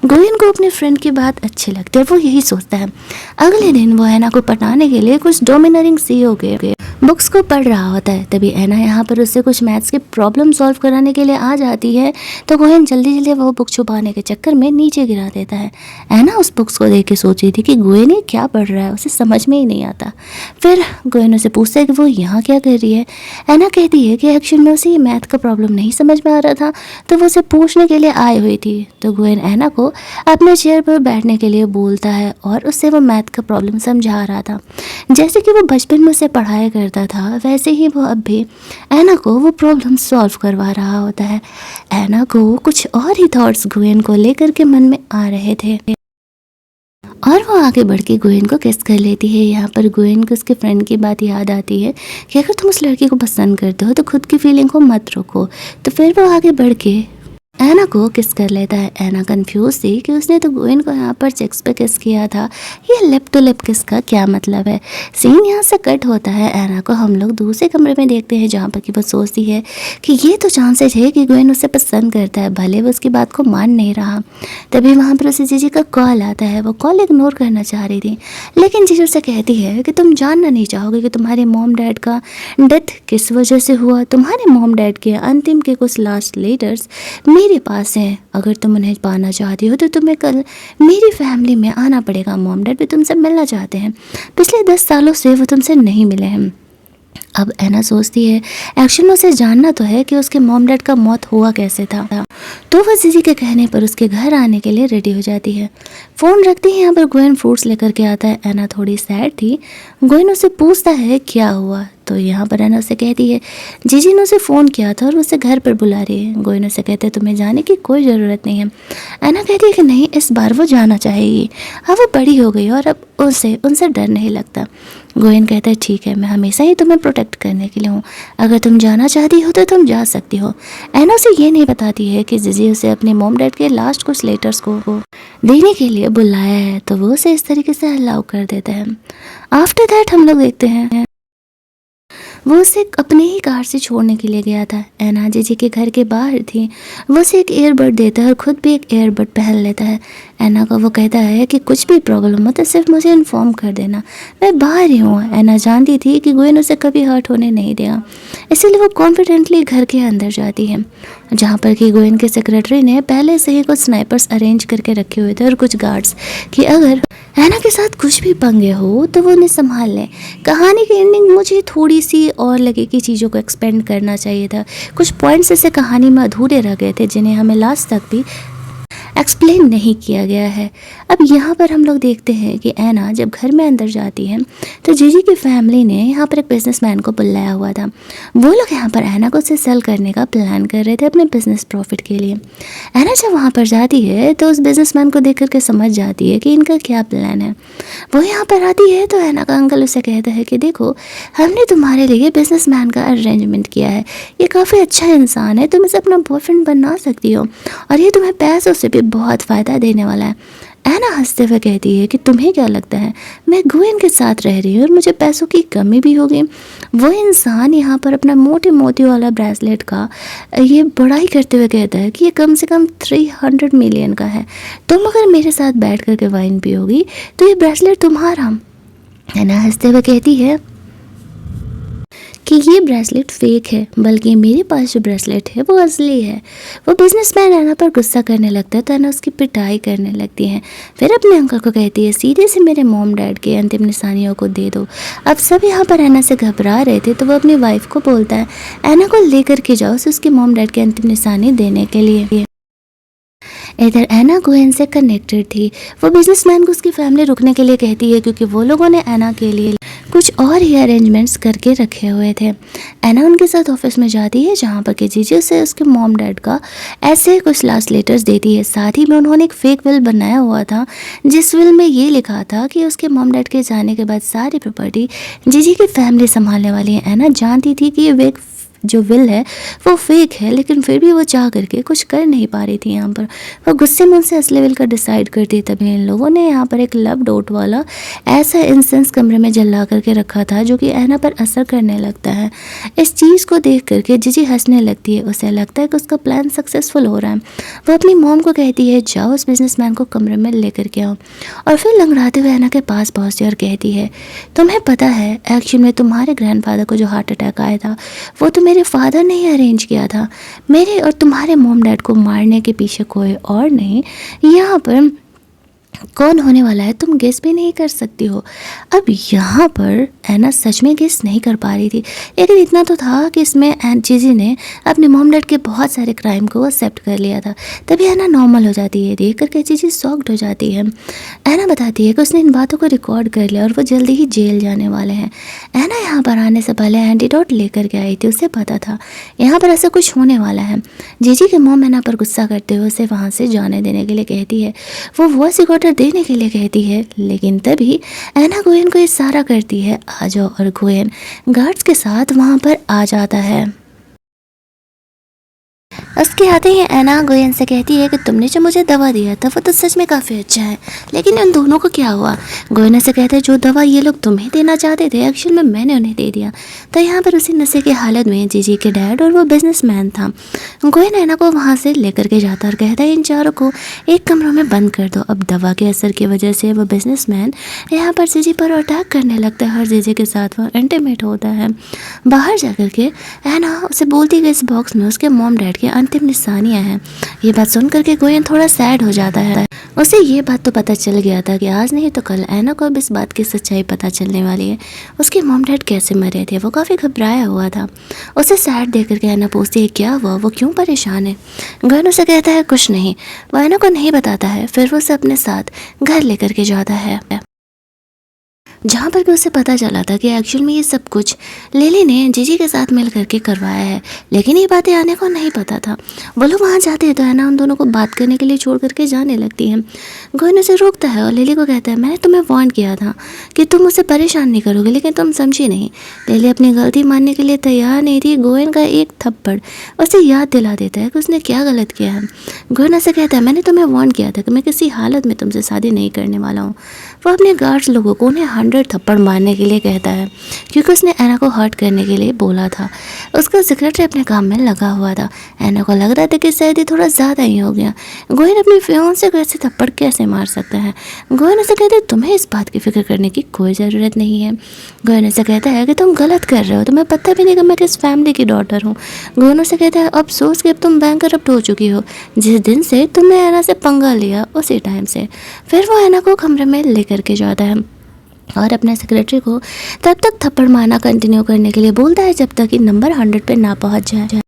गोयन को अपने फ्रेंड की बात अच्छी लगती है, वो यही सोचता है। अगले दिन वो ऐना को पटाने के लिए कुछ डोमिनरिंग सीईओ के बुक्स को पढ़ रहा होता है। तभी ऐना यहाँ पर उससे कुछ मैथ्स के प्रॉब्लम सॉल्व कराने के लिए आ जाती है, तो गोयन जल्दी जल्दी वो बुक छुपाने के चक्कर में नीचे गिरा देता है। ऐना उस बुक्स को देख के सोच रही थी कि गोयन ये क्या पढ़ रहा है, उसे समझ में ही नहीं आता। फिर गोयन उसे पूछता है कि वो यहाँ क्या कर रही है। ऐना कहती है कि एक्चुअल में उसे ये मैथ का प्रॉब्लम नहीं समझ में आ रहा था, तो वो उसे पूछने के लिए आई हुई थी। तो गोयन ऐना को अपने चेयर पर बैठने के लिए बोलता है और उससे वो मैथ का प्रॉब्लम समझा रहा था। जैसे कि वो बचपन में उसे पढ़ाया करता था वैसे ही वो अब भी ऐना को वो प्रॉब्लम सॉल्व करवा रहा होता है। ऐना को कुछ और ही थॉट्स गोयन को लेकर के मन में आ रहे थे और वो आगे बढ़ के गोयन को किस कर लेती है। यहाँ पर गोयन को उसके फ्रेंड की बात याद आती है कि अगर तुम उस लड़की को पसंद करते हो तो खुद की फीलिंग को मत रोको। तो फिर वो आगे बढ़ के ऐना को किस कर लेता है। ऐना कंफ्यूज थी कि उसने तो गोयन को यहाँ पर चेक्स पे किस किया था, ये लिप टू लिप किस का क्या मतलब है। सीन यहाँ से कट होता है। ऐना को हम लोग दूसरे कमरे में देखते हैं जहाँ पर कि वो सोचती है कि ये तो चांसेस है कि गोयन उसे पसंद करता है, भले वो उसकी बात को मान नहीं रहा। तभी वहाँ पर उसे जीजी का कॉल आता है। वो कॉल इग्नोर करना चाह रही थी, लेकिन जीजी उसे कहती है कि तुम जानना नहीं चाहोगे कि तुम्हारे मॉम डैड का डेथ किस वजह से हुआ। तुम्हारे मॉम डैड के अंतिम के कुछ लास्ट लेटर्स मेरे पास है, अगर तुम उन्हें पाना चाहती हो तो तुम्हें कल मेरी फैमिली में आना पड़ेगा। मॉम डैड भी तुमसे मिलना चाहते हैं, पिछले 10 सालों से वो तुमसे नहीं मिले हैं। अब ऐना सोचती है एक्शन में उसे जानना तो है कि उसके मॉम डैड का मौत हुआ कैसे था। तो वह जीजी के कहने पर उसके घर आने के लिए रेडी हो जाती है। फ़ोन रखती है। यहाँ पर गोयन फ्रूट्स लेकर के आता है। ऐना थोड़ी सैड थी। गोयन उससे पूछता है क्या हुआ, तो यहाँ पर ऐना उसे कहती है जीजी ने उसे फ़ोन किया था और उसे घर पर बुला रही है। गोयन उसे कहते हैं तुम्हें जाने की कोई ज़रूरत नहीं है। ऐना कहती है कि नहीं, इस बार वो जाना चाहेगी, अब वो बड़ी हो गई और अब उनसे डर नहीं लगता। गोयन कहता है ठीक है, मैं हमेशा ही तुम्हें प्रोटेक्ट करने के लिए हूँ, अगर तुम जाना चाहती हो तो तुम जा सकती हो। ऐना उसे ये नहीं बताती है कि जीजी उसे अपने मॉम डैड के लास्ट कुछ लेटर्स को देने के लिए बुलाया है, तो वो उसे इस तरीके से अलाउ कर देता है। आफ्टर दैट हम लोग देखते हैं वो उसे अपने ही कार से छोड़ने के लिए गया था। ऐना जीजी के घर के बाहर थी। वो उसे एक ईयरबड देता है और खुद भी एक ईयरबड पहन लेता है। ऐना को वो कहता है कि कुछ भी प्रॉब्लम हो तो सिर्फ मुझे इन्फॉर्म कर देना, मैं बाहर ही हूँ। ऐना जानती थी कि गोयन उसे कभी हर्ट होने नहीं देगा, इसीलिए वो कॉन्फिडेंटली घर के अंदर जाती है, जहाँ पर कि गोयन के सेक्रेटरी ने पहले से ही कुछ स्नाइपर्स अरेंज करके रखे हुए थे और कुछ गार्ड्स कि अगर ऐना के साथ कुछ भी पंगे हो तो वो उन्हें संभाल लें। कहानी की एंडिंग मुझे थोड़ी सी और लगे कि चीज़ों को एक्सपेंड करना चाहिए था। कुछ पॉइंट्स ऐसे कहानी में अधूरे रह गए थे जिन्हें हमें लास्ट तक भी एक्सप्लेन नहीं किया गया है। अब यहाँ पर हम लोग देखते हैं कि ऐना जब घर में अंदर जाती है तो जीजी की फैमिली ने यहाँ पर एक बिजनेसमैन को बुलाया हुआ था। वो लोग यहाँ पर ऐना को उसे सेल करने का प्लान कर रहे थे अपने बिजनेस प्रॉफिट के लिए। ऐना जब वहाँ पर जाती है तो उस बिजनेसमैन को देख करके समझ जाती है कि इनका क्या प्लान है। वो यहाँ पर आती है तो ऐना का अंकल उसे कहता है कि देखो, हमने तुम्हारे लिए बिजनेसमैन का अरेंजमेंट किया है, ये काफ़ी अच्छा इंसान है, तुम इसे अपना बॉयफ्रेंड बना सकती हो और ये तुम्हें पैसों से भी बहुत फ़ायदा देने वाला है। ऐना हंसते हुए कहती है कि तुम्हें क्या लगता है मैं गुएन के साथ रह रही हूँ और मुझे पैसों की कमी भी होगी। वो इंसान यहाँ पर अपना मोटे मोती वाला ब्रेसलेट का ये बड़ाई करते हुए कहता है कि ये कम से कम 300 मिलियन का है। तुम अगर मेरे साथ बैठ करके वाइन पियोगी तो ये ब्रेसलेट तुम्हारा। ऐना हंसते हुए कहती है कि ये ब्रेसलेट फेक है, बल्कि मेरे पास जो ब्रेसलेट है वो असली है। वो बिजनेसमैन ऐना पर गुस्सा करने लगता है तो ऐना उसकी पिटाई करने लगती है। फिर अपने अंकल को कहती है सीधे से मेरे मॉम डैड के अंतिम निशानियों को दे दो। अब सब यहाँ पर ऐना से घबरा रहे थे तो वो अपनी वाइफ को बोलता है ऐना को लेकर के जाओ उसके मॉम डैड के अंतिम निशानी देने के लिए। इधर ऐना गुएन से कनेक्टेड थी। वो बिजनेसमैन को उसकी फैमिली रुकने के लिए कहती है क्योंकि वो लोगों ने ऐना के लिए कुछ और ही अरेंजमेंट्स करके रखे हुए थे। ऐना उनके साथ ऑफिस में जाती है जहाँ पर कि जीजी से उसके मॉम डैड का ऐसे कुछ लास्ट लेटर्स देती है। साथ ही में उन्होंने एक फेक विल बनाया हुआ था जिस विल में ये लिखा था कि उसके मॉम डैड के जाने के बाद सारी प्रॉपर्टी जीजी की फैमिली संभालने वाली है। ऐना जानती थी कि ये जो विल है वो फेक है, लेकिन फिर भी वो चाह करके कुछ कर नहीं पा रही थी। यहाँ पर वो गुस्से में उनसे असली विल का डिसाइड करती। तभी इन लोगों ने यहाँ पर एक लव डॉट वाला ऐसा इंसेंस कमरे में जला करके रखा था जो कि ऐना पर असर करने लगता है। इस चीज़ को देख करके जीजी हंसने लगती है। उसे लगता है कि उसका प्लान सक्सेसफुल हो रहा है। वो अपनी मॉम को कहती है जाओ उस बिजनेसमैन को कमरे में लेकर के आओ, और फिर लंगड़ाते हुए ऐना के पास पहुँचती और कहती है तुम्हें पता है एक्चुअली में तुम्हारे ग्रैंडफादर को जो हार्ट अटैक आया था वो तो मेरे फादर ने ही अरेंज किया था। मेरे और तुम्हारे मॉम डैड को मारने के पीछे कोई और नहीं, यहाँ पर कौन होने वाला है तुम गेस भी नहीं कर सकती हो। अब यहाँ पर ऐना सच में गेस नहीं कर पा रही थी, लेकिन इतना तो था कि इसमें जीजी ने अपने मॉम डैड के बहुत सारे क्राइम को एक्सेप्ट कर लिया था। तभी ऐना नॉर्मल हो जाती है। देख करके जीजी शॉक्ड हो जाती है। ऐना बताती है कि उसने इन बातों को रिकॉर्ड कर लिया और वो जल्दी ही जेल जाने वाले हैं। ऐना यहाँ पर आने से पहले एंटीडोट लेकर के आई थी, उसे पता था यहाँ पर ऐसा कुछ होने वाला है। जीजी के मॉम ऐना पर गुस्सा करते हुए उसे वहाँ से जाने देने के लिए कहती है। वो वॉइस रिकॉर्डर देने के लिए कहती है, लेकिन तभी ऐना गुएन को इशारा करती है आ जाओ, और गुएन गार्ड्स के साथ वहाँ पर आ जाता है। उसके आते ही ऐना गुएन से कहती है कि तुमने जो मुझे दवा दिया था वो तो सच में काफ़ी अच्छा है, लेकिन इन दोनों को क्या हुआ। गुएन से कहते हैं जो दवा ये लोग तुम्हें देना चाहते थे एक्चुअल में मैंने उन्हें दे दिया। तो यहाँ पर उसी नशे की हालत में जीजी के डैड और वो बिजनेसमैन था। गुएन ऐना को वहाँ से लेकर के जाता और कहता है इन चारों को एक कमरों में बंद कर दो। अब दवा के असर की वजह से वो बिजनेसमैन यहाँ पर जीजी पर अटैक करने लगता है और जीजी के साथ वो इंटीमेट होता है। बाहर जाकर के ऐना उसे बोलती है इस बॉक्स में उसके मॉम डैड के अंतिम निशानियां हैं। ये बात सुन करके गुएन थोड़ा सैड हो जाता है। उसे ये बात तो पता चल गया था कि आज नहीं तो कल ऐना को अब इस बात की सच्चाई पता चलने वाली है। उसके मॉम डैड कैसे मरे थे। वो काफ़ी घबराया हुआ था। उसे सैड देख करके ऐना पूछती है क्या हुआ, वो क्यों परेशान है। गुएन उसे कहता है कुछ नहीं। वो ऐना को नहीं बताता है। फिर वो उसे अपने साथ घर लेकर के जाता है जहाँ पर भी उसे पता चला था कि एक्चुअल में ये सब कुछ लिली ने जीजी के साथ मिल करके करवाया है, लेकिन ये बातें आने को नहीं पता था। वो लोग वहाँ जाते हैं तो ऐना उन दोनों को बात करने के लिए छोड़ करके जाने लगती है। गुएन उसे रोकता है और लिली को कहता है मैंने तुम्हें वार्न किया था कि तुम उसे परेशान नहीं करोगे, लेकिन तुम समझी नहीं। लिली अपनी गलती मानने के लिए तैयार नहीं थी। गुएन का एक थप्पड़ उसे याद दिला देता है कि उसने क्या गलत किया है। गुएन उसे कहता है मैंने तुम्हें वार्न किया था कि मैं किसी हालत में तुमसे शादी नहीं करने वाला हूँ। वो अपने गार्ड्स लोगों को उन्हें 100 थप्पड़ मारने के लिए कहता है क्योंकि उसने ऐना को हर्ट करने के लिए बोला था। उसका सेक्रेटरी अपने काम में लगा हुआ था। ऐना को लग रहा था कि शायद ये थोड़ा ज़्यादा ही हो गया। गुएन अपनी फियांसे को ऐसे थप्पड़ कैसे मार सकता है। गुएन उसे कहते तुम्हें इस बात की फिक्र करने की कोई ज़रूरत नहीं है। गुएन उसे कहता है कि तुम गलत कर रहे हो, तुम्हें पता भी नहीं कि मैं किस फैमिली की डॉटर हूँ। गुएन उसे कहता है अफसोस कि अब तुम बैंकरप्ट हो चुकी हो। जिस दिन से तुमने ऐना से पंगा लिया उसी टाइम से। फिर वो ऐना को कमरे में लेकर के जाता है और अपने सेक्रेटरी को तब तक थप्पड़ मारना कंटिन्यू करने के लिए बोलता है जब तक कि नंबर 100 पे ना पहुंच जाए।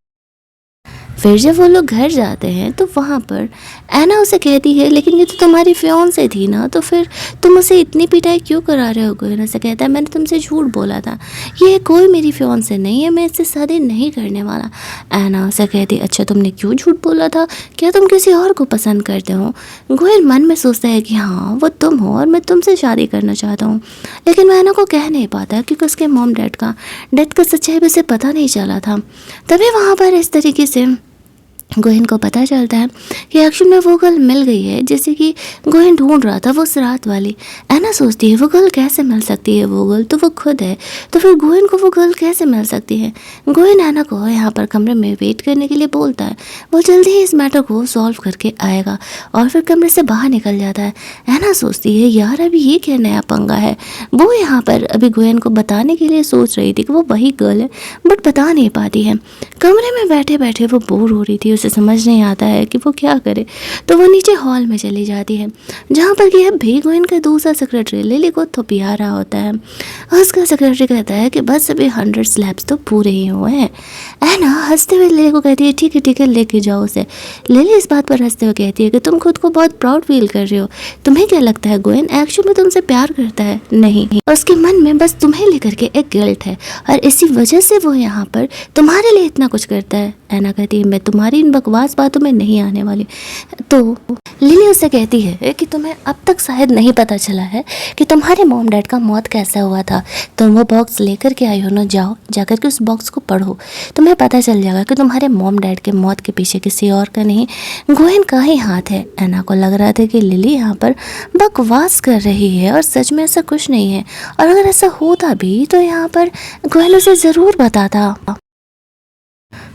फिर जब वो लोग घर जाते हैं तो वहाँ पर ऐना उसे कहती है, लेकिन ये तो तुम्हारी फियांसे थी ना, तो फिर तुम उसे इतनी पिटाई क्यों करा रहे हो। गोयन उसे कहता है, मैंने तुमसे झूठ बोला था, ये कोई मेरी फियांसे नहीं है, मैं इससे शादी नहीं करने वाला। ऐना उसे कहती है, अच्छा तुमने क्यों झूठ बोला था, क्या तुम किसी और को पसंद करते हो। गोयन मन में सोचता है कि हाँ वो तुम हो और मैं तुमसे शादी करना चाहता हूँ, लेकिन मैं ऐना को कह नहीं पाता क्योंकि उसके मॉम डैड का डेथ का सच्चाई भी उसे पता नहीं चला था। तभी वहाँ पर इस तरीके से गोहिन को पता चलता है कि एक्चुअल में वो गर्ल मिल गई है जैसे कि गोहिन ढूंढ रहा था, वो सिरात वाली। ऐना सोचती है वो गर्ल कैसे मिल सकती है, वो गर्ल तो वो खुद है, तो फिर गोहिन को वो गर्ल कैसे मिल सकती है। गोहिन ऐना को यहाँ पर कमरे में वेट करने के लिए बोलता है, वो जल्दी ही इस मैटर को सॉल्व करके आएगा और फिर कमरे से बाहर निकल जाता है। ऐना सोचती है यार अभी ये क्या नया पंगा है। वो यहाँ पर अभी गोहिन को बताने के लिए सोच रही थी कि वो वही गर्ल है, बट बता नहीं पाती है। कमरे में बैठे बैठे वो बोर हो रही थी, उसे समझ नहीं आता है कि वो क्या करे, तो वो नीचे हॉल में चली जाती है जहाँ पर कि अब भी गोयन का दूसरा सेक्रेटरी लिली को थोपिया रहा होता है। उसका सेक्रेटरी कहता है कि बस अभी 100 स्लैब्स तो पूरे ही हुए हैं। ऐना हंसते हुए लिली को कहती है, ठीक है लेके जाओ उसे। लिली इस बात पर हंसते हुए कहती है कि तुम खुद को बहुत प्राउड फील कर रहे हो, तुम्हें क्या लगता है गोयन एक्चुअली में तुमसे प्यार करता है। नहीं, उसके मन में बस तुम्हें लेकर के एक गिल्ट है और इसी वजह से वो यहाँ पर तुम्हारे लिए इतना कुछ करता है। ऐना कहती है, मैं तुम्हारी इन बकवास बातों में नहीं आने वाली। तो लिली उसे कहती है कि तुम्हें अब तक शायद नहीं पता चला है कि तुम्हारे मॉम डैड का मौत कैसा हुआ था। तुम वो बॉक्स लेकर के आई हो ना, जाओ जाकर के उस बॉक्स को पढ़ो, तुम्हें पता चल जाएगा कि तुम्हारे मॉम डैड के मौत के पीछे किसी और का नहीं, गोयन का ही हाथ है। ऐना को लग रहा था कि लिली यहाँ पर बकवास कर रही है और सच में ऐसा कुछ नहीं है, और अगर ऐसा होता भी तो यहाँ पर गोयन उसे ज़रूर बताता।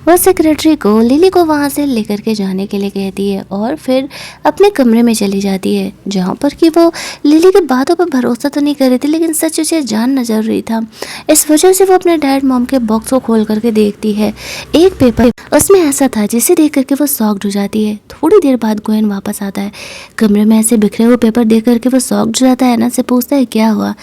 वह सेक्रेटरी को लिली को वहाँ से लेकर के जाने के लिए कहती है और फिर अपने कमरे में चली जाती है जहाँ पर कि वो लिली की बातों पर भरोसा तो नहीं कर रही थी, लेकिन सच उसे जानना जरूरी था। इस वजह से वो अपने डैड मॉम के बॉक्स को खोल करके देखती है। एक पेपर उसमें ऐसा था जिसे देख करके वो शॉक्ड हो जाती है। थोड़ी देर बाद गोयन वापस आता है, कमरे में ऐसे बिखरे हुए पेपर देख करके वो शॉक्ड हो जाता है। ऐना से पूछता है क्या हुआ।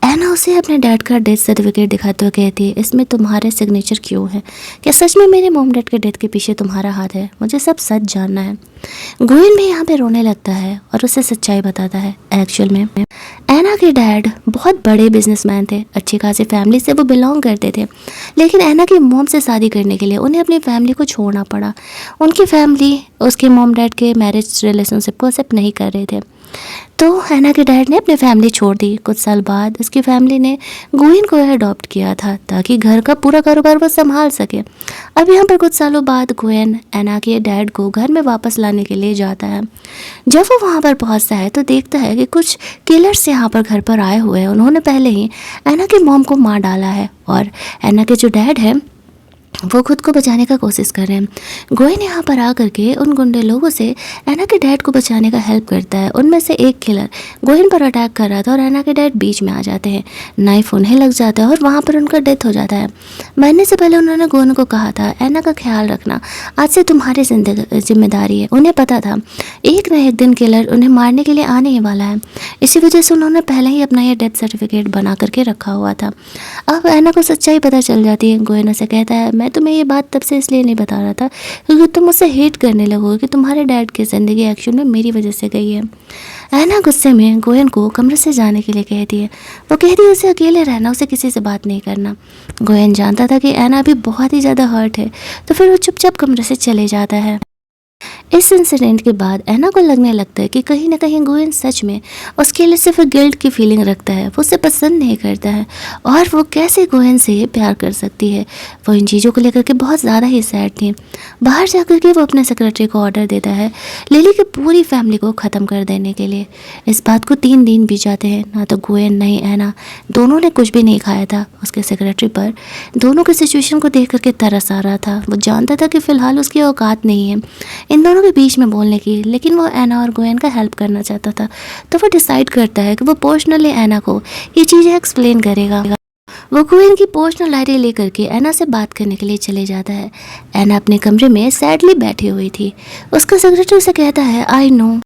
ऐना उसे अपने डैड का डेथ सर्टिफिकेट दिखाते हुए कहती है, इसमें तुम्हारे सिग्नेचर क्यों है, क्या सच में मेरे मॉम डैड के डेथ के पीछे तुम्हारा हाथ है, मुझे सब सच जानना है। गोयन भी यहाँ पे रोने लगता है और उसे सच्चाई बताता है। एक्चुअल में ऐना के डैड बहुत बड़े बिजनेसमैन थे, अच्छी खासी फैमिली से वो बिलोंग करते थे, लेकिन ऐना की मॉम से शादी करने के लिए उन्हें अपनी फैमिली को छोड़ना पड़ा। उनकी फैमिली उसके मॉम डैड के मैरिज रिलेशनशिप को एक्सेप्ट नहीं कर रहे थे, तो ऐना के डैड ने अपनी फैमिली छोड़ दी। कुछ साल बाद उसकी फैमिली ने गोयन को अडॉप्ट किया था ताकि घर का पूरा कारोबार वो संभाल सके। अब यहाँ पर कुछ सालों बाद गोयन ऐना के डैड को घर में वापस लाने के लिए जाता है। जब वो वहाँ पर पहुँचता है तो देखता है कि कुछ किलर्स यहाँ पर घर पर आए हुए हैं। उन्होंने पहले ही ऐना की मॉम को मार डाला है और ऐना के जो डैड है वो खुद को बचाने का कोशिश कर रहे हैं। गोयन यहाँ पर आकर के उन गुंडे लोगों से ऐना के डैड को बचाने का हेल्प करता है। उनमें से एक किलर गोयन पर अटैक कर रहा था और ऐना के डैड बीच में आ जाते हैं, नाइफ उन्हें लग जाता है और वहाँ पर उनका डेथ हो जाता है। मरने से पहले उन्होंने गोयन को कहा था, ऐना का ख्याल रखना, आज से तुम्हारी जिम्मेदारी है। उन्हें पता था एक न एक दिन किलर उन्हें मारने के लिए आने ही वाला है, इसी वजह से उन्होंने पहले ही अपना यह डेथ सर्टिफिकेट बना करके रखा हुआ था। अब ऐना को सच्चाई पता चल जाती है। गोयन उसे कहता है, मैं तुम्हें ये बात तब से इसलिए नहीं बता रहा था क्योंकि तुम उसे हेट करने लगोगे कि तुम्हारे डैड की ज़िंदगी एक्चुअल में मेरी वजह से गई है। ऐना गुस्से में गोयन को कमरे से जाने के लिए कहती है। वो कहती है उसे अकेले रहना, उसे किसी से बात नहीं करना। गोयन जानता था कि ऐना अभी बहुत ही ज़्यादा हर्ट है, तो फिर वो चुपचाप कमरे से चले जाता है। इस इंसिडेंट के बाद ऐना को लगने लगता है कि कहीं ना कहीं गोयन सच में उसके लिए सिर्फ गिल्ट की फीलिंग रखता है, वो उसे पसंद नहीं करता है और वो कैसे गोयन से प्यार कर सकती है। वो इन चीज़ों को लेकर के बहुत ज़्यादा ही सैड थी। बाहर जाकर के वो अपने सेक्रेटरी को ऑर्डर देता है लिली की पूरी फैमिली को ख़त्म कर देने के लिए। इस बात को 3 दिन बीत जाते हैं, ना तो गोयन नहीं ऐना दोनों ने कुछ भी नहीं खाया था। उसके सेक्रेटरी पर दोनों की सिचुएशन को देख करके तरस आ रहा था। वो जानता था कि फ़िलहाल उसकी औकात नहीं है इन दोनों के बीच में बोलने की, लेकिन वो ऐना और गोयन का हेल्प करना चाहता था। तो वो डिसाइड करता है कि वो पर्सनली ऐना को ये चीज़ें एक्सप्लेन करेगा। वो गोयन की पर्सनल डायरी लेकर के ऐना से बात करने के लिए चले जाता है। ऐना अपने कमरे में सैडली बैठी हुई थी। उसका सेक्रेटरी उसे कहता है, आई नो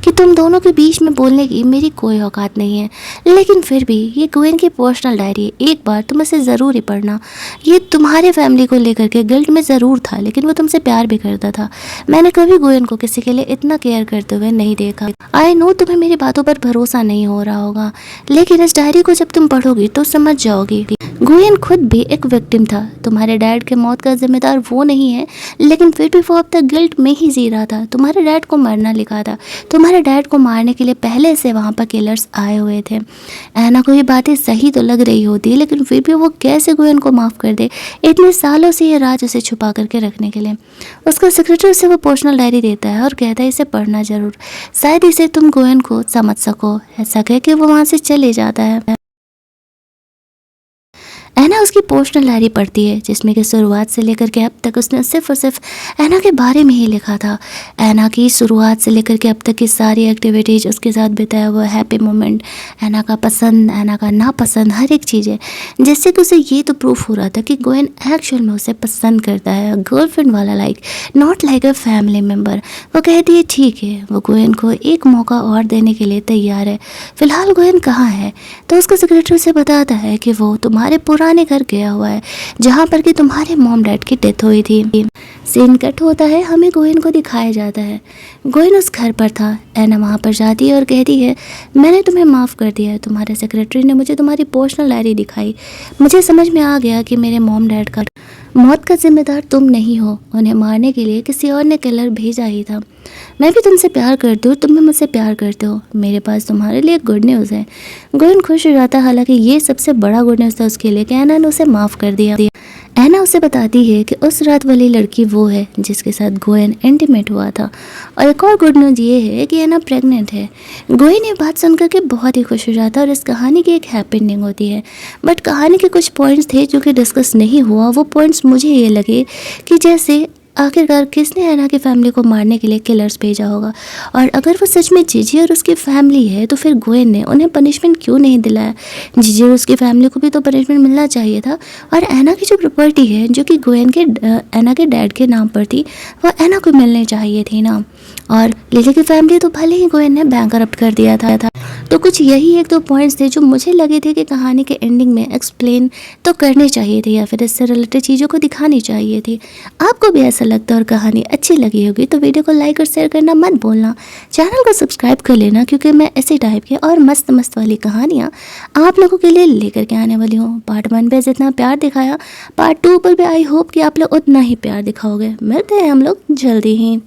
कि तुम दोनों के बीच में बोलने की मेरी कोई औकात नहीं है, लेकिन फिर भी ये गोयन की पर्सनल डायरी है, एक बार तुम इसे ज़रूर ही पढ़ना। ये तुम्हारे फैमिली को लेकर के गिल्ट में ज़रूर था, लेकिन वो तुमसे प्यार भी करता था। मैंने कभी गोयन को किसी के लिए इतना केयर करते हुए नहीं देखा। आई नो तुम्हें मेरी बातों पर भरोसा नहीं हो रहा होगा, लेकिन इस डायरी को जब तुम पढ़ोगी तो समझ जाओगी। गोयन खुद भी एक विक्टिम था। तुम्हारे डैड के मौत का जिम्मेदार वो नहीं है, लेकिन फिर भी वो अब तक गिल्ट में ही जी रहा था। तुम्हारे डैड को मरना लिखा था। तुम्हारे डैड को मारने के लिए पहले से वहाँ पर किलर्स आए हुए थे। ऐना को ये बातें सही तो लग रही होती, लेकिन फिर भी वो कैसे गोयन को माफ़ कर दे, इतने सालों से ये राज उसे छुपा करके रखने के लिए। उसका सेक्रेटरी उसे वो पर्सनल डायरी देता है और कहता है इसे पढ़ना ज़रूर, शायद इसे तुम गोयन को समझ सको। ऐसा कह के वो वहाँ से चले जाता है। ऐना उसकी पर्सनल डायरी पढ़ती है, जिसमें कि शुरुआत से लेकर के अब तक उसने सिर्फ और सिर्फ ऐना के बारे में ही लिखा था। ऐना की शुरुआत से लेकर के अब तक की सारी एक्टिविटीज़, उसके साथ बिताया हुआ हैप्पी मोमेंट, ऐना का पसंद, ऐना का नापसंद, हर एक चीज़ें, जिससे कि उसे ये तो प्रूफ हो रहा था कि गोयन एक्चुअल में उसे पसंद करता है, गर्लफ्रेंड वाला, not like a family member. वो कहती है ठीक है, वो गोयन को एक मौका और देने के लिए तैयार है। फिलहाल गोयन कहाँ है, तो उसका सेक्रेटरी उसे बताता है कि वो तुम्हारे पुराने घर गया हुआ है, जहाँ पर कि तुम्हारे मॉम डैड की डेथ हुई थी। सीन कट होता है, हमें गोयन को दिखाया जाता है। गोयन उस घर पर था। ऐना वहाँ पर जाती है और कहती है मैंने तुम्हें माफ़ कर दिया है। तुम्हारे सेक्रेटरी ने मुझे तुम्हारी पर्सनल डायरी दिखाई। मुझे समझ में आ गया कि मेरे मॉम डैड का मौत का जिम्मेदार तुम नहीं हो। उन्हें मारने के लिए किसी और ने किलर भेजा ही था। मैं भी तुमसे प्यार करती हूँ, तुम भी मुझसे प्यार करते हो। मेरे पास तुम्हारे लिए गुड न्यूज़ है। गोयन खुश हो जाता है, हालांकि ये सबसे बड़ा गुड न्यूज़ था उसके लिए कि ऐना ने उसे माफ़ कर दिया। ऐना उसे बताती है कि उस रात वाली लड़की वो है जिसके साथ गोयन इंटीमेट हुआ था। और एक और गुड न्यूज़ ये है कि ऐना प्रेग्नेंट है। गोयन ये बात सुनकर के बहुत ही खुश हो जाता है और इस कहानी की एक हैप्पी एंडिंग होती है। बट कहानी के कुछ पॉइंट्स थे जो कि डिस्कस नहीं हुआ। वो पॉइंट्स मुझे ये लगे कि जैसे आखिरकार किसने ऐना की फैमिली को मारने के लिए किलर्स भेजा होगा, और अगर वो सच में जीजी और उसकी फैमिली है तो फिर गोयन ने उन्हें पनिशमेंट क्यों नहीं दिलाया। जीजी और उसकी फैमिली को भी तो पनिशमेंट मिलना चाहिए था। और ऐना की जो प्रॉपर्टी है जो कि गोयन के ऐना के डैड के नाम पर थी, वो ऐना को मिलनी चाहिए थी ना। और लिली की फैमिली तो भले ही गोयन ने बैंकरप्ट कर दिया था। तो कुछ यही एक दो पॉइंट्स थे जो मुझे लगे थे कि कहानी के एंडिंग में एक्सप्लेन तो करने चाहिए थे, या फिर इससे रिलेटेड चीज़ों को दिखानी चाहिए थी। आपको भी ऐसा लगता है और कहानी अच्छी लगी होगी तो वीडियो को लाइक और शेयर करना मत भूलना। चैनल को सब्सक्राइब कर लेना, क्योंकि मैं ऐसे टाइप के और मस्त मस्त वाली कहानियाँ आप लोगों के लिए लेकर के आने वाली हूँ। पार्ट 1 पे जितना प्यार दिखाया, पार्ट 2 पर भी आई होप कि आप लोग उतना ही प्यार दिखाओगे। मिलते हैं हम लोग जल्दी ही।